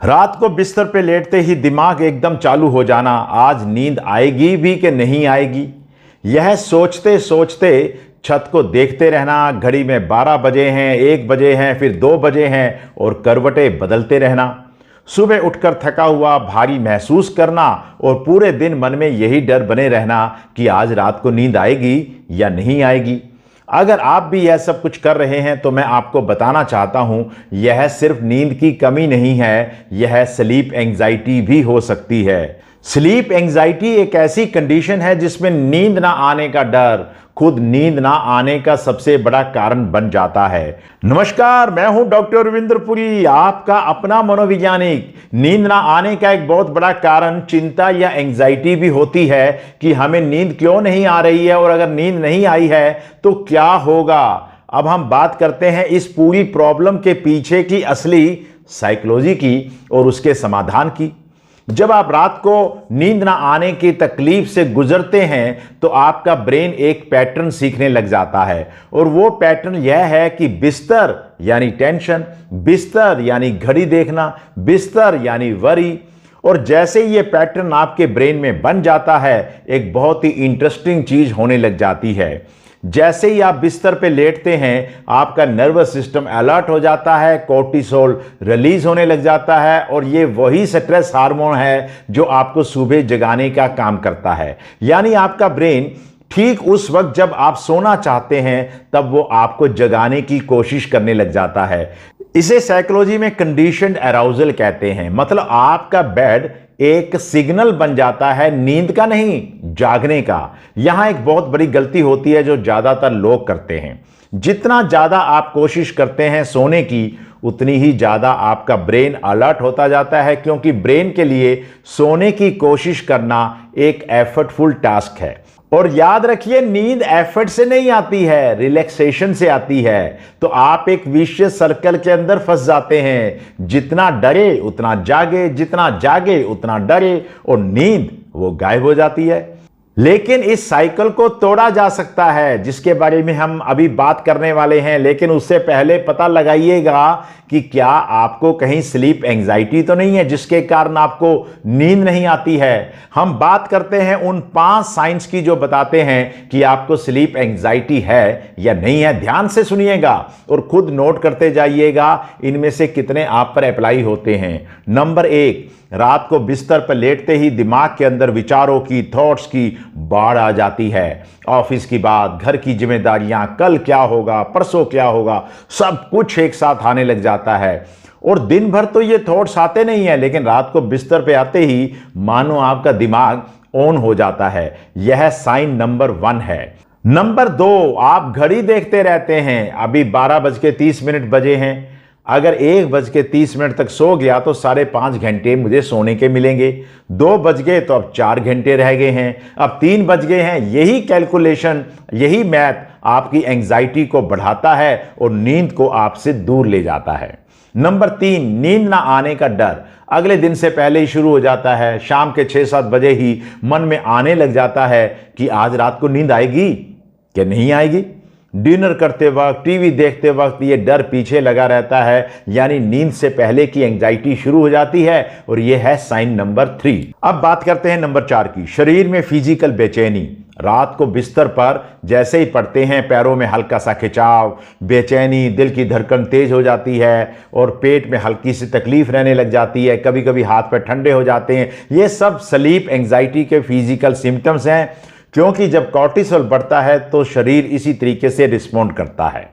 रात को बिस्तर पे लेटते ही दिमाग एकदम चालू हो जाना, आज नींद आएगी भी कि नहीं आएगी। यह सोचते सोचते छत को देखते रहना, घड़ी में 12 बजे हैं, 1 बजे हैं, फिर 2 बजे हैं और करवटें बदलते रहना। सुबह उठकर थका हुआ भारी महसूस करना और पूरे दिन मन में यही डर बने रहना कि आज रात को नींद आएगी या नहीं आएगी। अगर आप भी यह सब कुछ कर रहे हैं तो मैं आपको बताना चाहता हूं, यह सिर्फ नींद की कमी नहीं है, यह स्लीप एंजाइटी भी हो सकती है। स्लीप एंजाइटी एक ऐसी कंडीशन है जिसमें नींद ना आने का डर खुद नींद ना आने का सबसे बड़ा कारण बन जाता है। नमस्कार, मैं हूं डॉक्टर रविंद्र पुरी, आपका अपना मनोवैज्ञानिक। नींद ना आने का एक बहुत बड़ा कारण चिंता या एंजाइटी भी होती है कि हमें नींद क्यों नहीं आ रही है और अगर नींद नहीं आई है तो क्या होगा। अब हम बात करते हैं इस पूरी प्रॉब्लम के पीछे की असली साइकोलॉजी की और उसके समाधान की। जब आप रात को नींद ना आने की तकलीफ से गुजरते हैं तो आपका ब्रेन एक पैटर्न सीखने लग जाता है और वो पैटर्न यह है कि बिस्तर यानी टेंशन, बिस्तर यानी घड़ी देखना, बिस्तर यानी वरी। और जैसे ही ये पैटर्न आपके ब्रेन में बन जाता है, एक बहुत ही इंटरेस्टिंग चीज होने लग जाती है। जैसे ही आप बिस्तर पे लेटते हैं, आपका नर्वस सिस्टम अलर्ट हो जाता है, कोर्टिसोल रिलीज होने लग जाता है और ये वही स्ट्रेस हार्मोन है जो आपको सुबह जगाने का काम करता है। यानी आपका ब्रेन ठीक उस वक्त जब आप सोना चाहते हैं तब वो आपको जगाने की कोशिश करने लग जाता है। इसे साइकोलॉजी में कंडीशनड अराउजल कहते हैं। मतलब आपका बेड एक सिग्नल बन जाता है, नींद का नहीं, जागने का। यहां एक बहुत बड़ी गलती होती है जो ज्यादातर लोग करते हैं। जितना ज्यादा आप कोशिश करते हैं सोने की, उतनी ही ज्यादा आपका ब्रेन अलर्ट होता जाता है, क्योंकि ब्रेन के लिए सोने की कोशिश करना एक एफर्टफुल टास्क है। और याद रखिए, नींद एफर्ट से नहीं आती है, रिलैक्सेशन से आती है। तो आप एक विशियस सर्कल के अंदर फंस जाते हैं। जितना डरे उतना जागे, जितना जागे उतना डरे और नींद वो गायब हो जाती है। लेकिन इस साइकिल को तोड़ा जा सकता है, जिसके बारे में हम अभी बात करने वाले हैं। लेकिन उससे पहले पता लगाइएगा कि क्या आपको कहीं स्लीप एंजाइटी तो नहीं है जिसके कारण आपको नींद नहीं आती है। हम बात करते हैं उन 5 साइंस की जो बताते हैं कि आपको स्लीप एंजाइटी है या नहीं है। ध्यान से सुनिएगा और खुद नोट करते जाइएगा इनमें से कितने आप पर अप्लाई होते हैं। नंबर 1, रात को बिस्तर पर लेटते ही दिमाग के अंदर विचारों की, थॉट्स की बाढ़ आ जाती है। ऑफिस की बात, घर की जिम्मेदारियां, कल क्या होगा, परसों क्या होगा, सब कुछ एक साथ आने लग जाता है। और दिन भर तो ये थॉट्स आते नहीं है, लेकिन रात को बिस्तर पे आते ही मानो आपका दिमाग ऑन हो जाता है। यह साइन नंबर 1 है। नंबर 2, आप घड़ी देखते रहते हैं। अभी 12:30 बजे हैं। अगर 1:30 तक सो गया तो 5.5 घंटे मुझे सोने के मिलेंगे। 2 बज गए तो अब 4 घंटे रह गए हैं, अब 3 बज गए हैं। यही कैलकुलेशन, यही मैथ आपकी एंजाइटी को बढ़ाता है और नींद को आपसे दूर ले जाता है। नंबर 3, नींद ना आने का डर अगले दिन से पहले ही शुरू हो जाता है। शाम के 6-7 बजे ही मन में आने लग जाता है कि आज रात को नींद आएगी कि नहीं आएगी। डिनर करते वक्त, टीवी देखते वक्त ये डर पीछे लगा रहता है, यानी नींद से पहले की एंजाइटी शुरू हो जाती है और यह है साइन नंबर 3। अब बात करते हैं नंबर 4 की, शरीर में फिजिकल बेचैनी। रात को बिस्तर पर जैसे ही पड़ते हैं, पैरों में हल्का सा खिंचाव, बेचैनी, दिल की धड़कन तेज हो जाती है और पेट में हल्की सी तकलीफ रहने लग जाती है। कभी कभी हाथ पैर ठंडे हो जाते हैं। ये सब स्लीप एंजाइटी के फिजिकल सिम्टम्स हैं, क्योंकि जब कॉर्टिसोल बढ़ता है तो शरीर इसी तरीके से रिस्पॉन्ड करता है।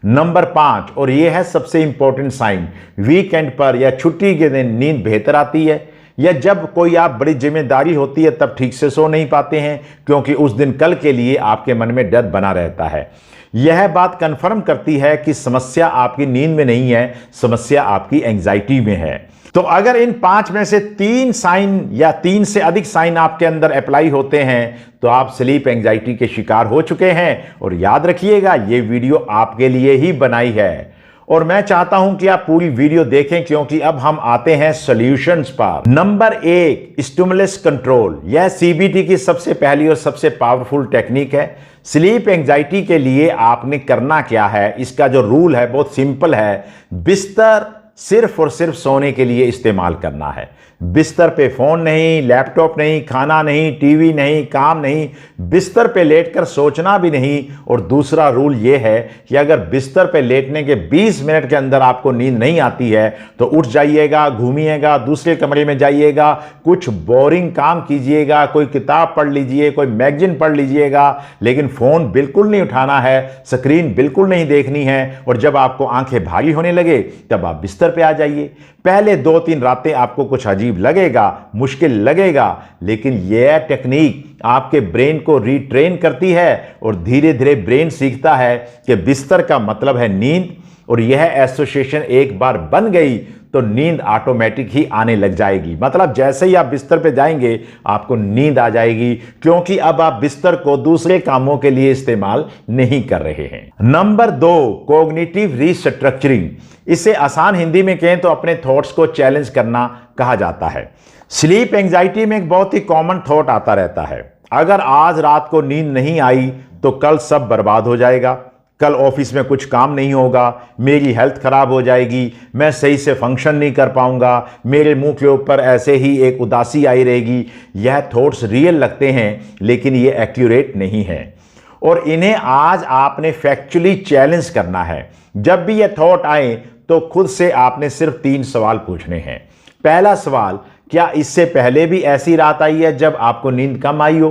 नंबर 5, और यह है सबसे इंपॉर्टेंट साइन, वीकेंड पर या छुट्टी के दिन नींद बेहतर आती है, या जब कोई आप बड़ी जिम्मेदारी होती है तब ठीक से सो नहीं पाते हैं, क्योंकि उस दिन कल के लिए आपके मन में डर बना रहता है। यह बात कंफर्म करती है कि समस्या आपकी नींद में नहीं है, समस्या आपकी एंजाइटी में है। तो अगर इन 5 में से 3 साइन या 3 से अधिक साइन आपके अंदर अप्लाई होते हैं तो आप स्लीप एंजाइटी के शिकार हो चुके हैं। और याद रखिएगा, ये वीडियो आपके लिए ही बनाई है और मैं चाहता हूं कि आप पूरी वीडियो देखें, क्योंकि अब हम आते हैं सॉल्यूशंस पर। Number 1, stimulus control. यह सीबीटी की सबसे पहली और सबसे पावरफुल टेक्निक है। स्लीप एंजाइटी के लिए आपने करना क्या है, इसका जो रूल है बहुत सिंपल है। बिस्तर सिर्फ और सिर्फ सोने के लिए इस्तेमाल करना है। बिस्तर पे फ़ोन नहीं, लैपटॉप नहीं, खाना नहीं, टीवी नहीं, काम नहीं, बिस्तर पे लेटकर सोचना भी नहीं। और दूसरा रूल ये है कि अगर बिस्तर पे लेटने के 20 मिनट के अंदर आपको नींद नहीं आती है तो उठ जाइएगा, घूमिएगा, दूसरे कमरे में जाइएगा, कुछ बोरिंग काम कीजिएगा, कोई किताब पढ़ लीजिए, कोई मैगजीन पढ़ लीजिएगा, लेकिन फ़ोन बिल्कुल नहीं उठाना है, स्क्रीन बिल्कुल नहीं देखनी है। और जब आपको आंखें भारी होने लगे तब आप बिस्तर पे आ जाइए। पहले 2-3 रातें आपको कुछ अजीब लगेगा, मुश्किल लगेगा, लेकिन यह टेक्निक आपके ब्रेन को रीट्रेन करती है और धीरे धीरे ब्रेन सीखता है कि बिस्तर का मतलब है नींद। और यह एसोसिएशन एक बार बन गई तो नींद ऑटोमेटिक ही आने लग जाएगी। मतलब जैसे ही आप बिस्तर पे जाएंगे आपको नींद आ जाएगी, क्योंकि अब आप बिस्तर को दूसरे कामों के लिए इस्तेमाल नहीं कर रहे हैं। Number 2, cognitive restructuring. इसे आसान हिंदी में कहें तो अपने थॉट्स को चैलेंज करना कहा जाता है। स्लीप एंजाइटी में एक बहुत ही कॉमन थॉट आता रहता है, अगर आज रात को नींद नहीं आई तो कल सब बर्बाद हो जाएगा, कल ऑफिस में कुछ काम नहीं होगा, मेरी हेल्थ खराब हो जाएगी, मैं सही से फंक्शन नहीं कर पाऊंगा, मेरे मुंह के ऊपर ऐसे ही एक उदासी आई रहेगी। यह थॉट्स रियल लगते हैं लेकिन ये एक्यूरेट नहीं है और इन्हें आज आपने फैक्चुअली चैलेंज करना है। जब भी यह थॉट आए तो खुद से आपने सिर्फ 3 सवाल पूछने हैं। पहला सवाल, क्या इससे पहले भी ऐसी रात आई है जब आपको नींद कम आई हो?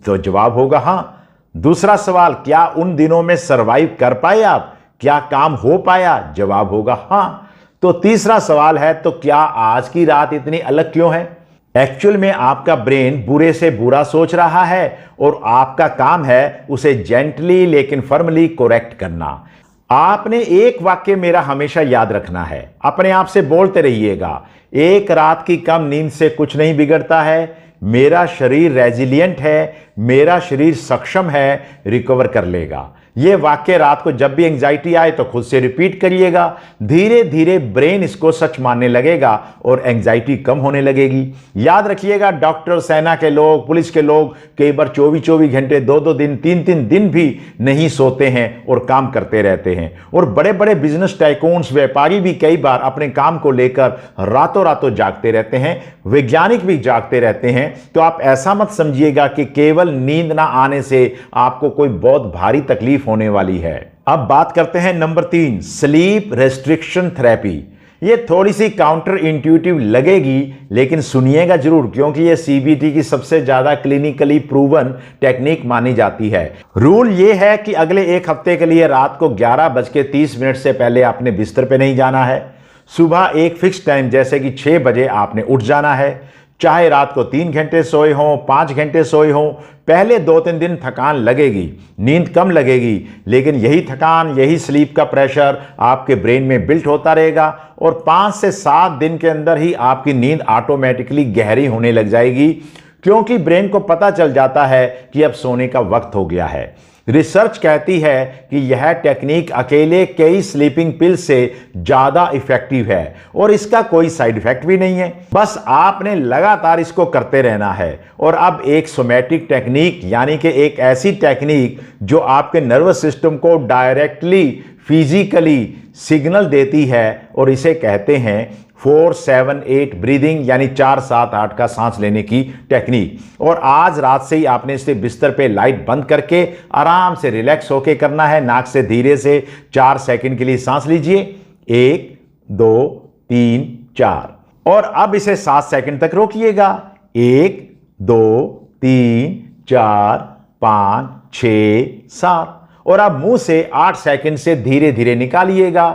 तो जवाब होगा हाँ। दूसरा सवाल, क्या उन दिनों में सरवाइव कर पाए आप? क्या काम हो पाया? जवाब होगा हाँ। तो तीसरा सवाल है, तो क्या आज की रात इतनी अलग क्यों है? एक्चुअल में आपका ब्रेन बुरे से बुरा सोच रहा है और आपका काम है उसे जेंटली लेकिन फर्मली करेक्ट करना। आपने एक वाक्य मेरा हमेशा याद रखना है, अपने आप से बोलते रहिएगा, एक रात की कम नींद से कुछ नहीं बिगड़ता है, मेरा शरीर रेजिलिएंट है, मेरा शरीर सक्षम है, रिकवर कर लेगा। ये वाक्य रात को जब भी एंजाइटी आए तो खुद से रिपीट करिएगा। धीरे धीरे ब्रेन इसको सच मानने लगेगा और एंजाइटी कम होने लगेगी। याद रखिएगा, डॉक्टर, सेना के लोग, पुलिस के लोग कई बार 24-24 घंटे, 2-2 दिन, 3-3 दिन भी नहीं सोते हैं और काम करते रहते हैं। और बड़े बड़े बिजनेस टाइकून्स, व्यापारी भी कई बार अपने काम को लेकर रातों रातों जागते रहते हैं, वैज्ञानिक भी जागते रहते हैं। तो आप ऐसा मत समझिएगा कि केवल नींद ना आने से आपको कोई बहुत भारी तकलीफ होने वाली है। अब बात करते हैं नंबर 3, स्लीप रेस्ट्रिक्शन थेरेपी। ये थोड़ी सी काउंटर इंट्यूटिव लगेगी लेकिन सुनिएगा जरूर, क्योंकि ये सीबीटी की सबसे ज्यादा क्लिनिकली प्रूवन टेक्निक मानी जाती है। रूल ये है कि अगले 1 हफ्ते के लिए रात को 11:30 से पहले आपने बिस्तर पे नहीं जाना है। सुबह एक फिक्स टाइम जैसे कि 6 बजे आपने उठ जाना है। चाहे रात को 3 घंटे सोए हों, 5 घंटे सोए हों, पहले 2-3 दिन थकान लगेगी, नींद कम लगेगी, लेकिन यही थकान, यही स्लीप का प्रेशर आपके ब्रेन में बिल्ट होता रहेगा और 5 से 7 दिन के अंदर ही आपकी नींद ऑटोमेटिकली गहरी होने लग जाएगी, क्योंकि ब्रेन को पता चल जाता है कि अब सोने का वक्त हो गया है। रिसर्च कहती है कि यह टेक्निक अकेले कई स्लीपिंग पिल से ज्यादा इफेक्टिव है और इसका कोई साइड इफेक्ट भी नहीं है। बस आपने लगातार इसको करते रहना है। और अब एक सोमैटिक टेक्निक, यानी कि एक ऐसी टेक्निक जो आपके नर्वस सिस्टम को डायरेक्टली फिजिकली सिग्नल देती है, और इसे कहते हैं 4-7-8 ब्रीदिंग, यानी 4-7-8 का सांस लेने की टेक्निक। और आज रात से ही आपने इसे बिस्तर पे लाइट बंद करके आराम से रिलैक्स होके करना है। नाक से धीरे से 4 सेकंड के लिए सांस लीजिए, 1, 2, 3, 4, और अब इसे 7 सेकंड तक रोकिएगा, 1, 2, 3, 4, 5, 6, 7, और अब मुंह से 8 सेकंड से धीरे धीरे निकालिएगा,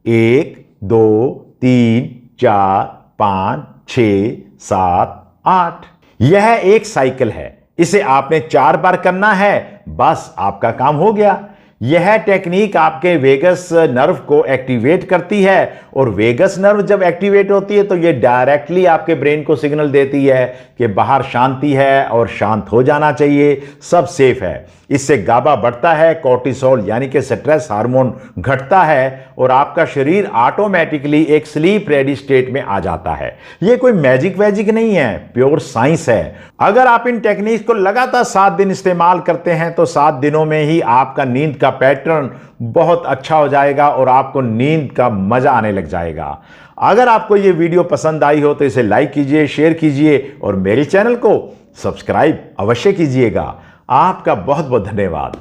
1, 2, 3, 4, 5, 6, 7, 8। यह एक साइकिल है, इसे आपने 4 बार करना है, बस आपका काम हो गया। यह टेक्निक आपके वेगस नर्व को एक्टिवेट करती है और वेगस नर्व जब एक्टिवेट होती है तो यह डायरेक्टली आपके ब्रेन को सिग्नल देती है कि बाहर शांति है और शांत हो जाना चाहिए, सब सेफ है। इससे गाबा बढ़ता है, कोर्टिसोल यानी कि स्ट्रेस हार्मोन घटता है और आपका शरीर ऑटोमेटिकली एक स्लीप रेडी स्टेट में आ जाता है। यह कोई मैजिक वैजिक नहीं है, प्योर साइंस है। अगर आप इन टेक्निक को लगातार 7 दिन इस्तेमाल करते हैं तो 7 दिनों में ही आपका नींद का पैटर्न बहुत अच्छा हो जाएगा और आपको नींद का मजा आने लग जाएगा। अगर आपको ये वीडियो पसंद आई हो तो इसे लाइक कीजिए, शेयर कीजिए और मेरे चैनल को सब्सक्राइब अवश्य कीजिएगा। आपका बहुत बहुत धन्यवाद।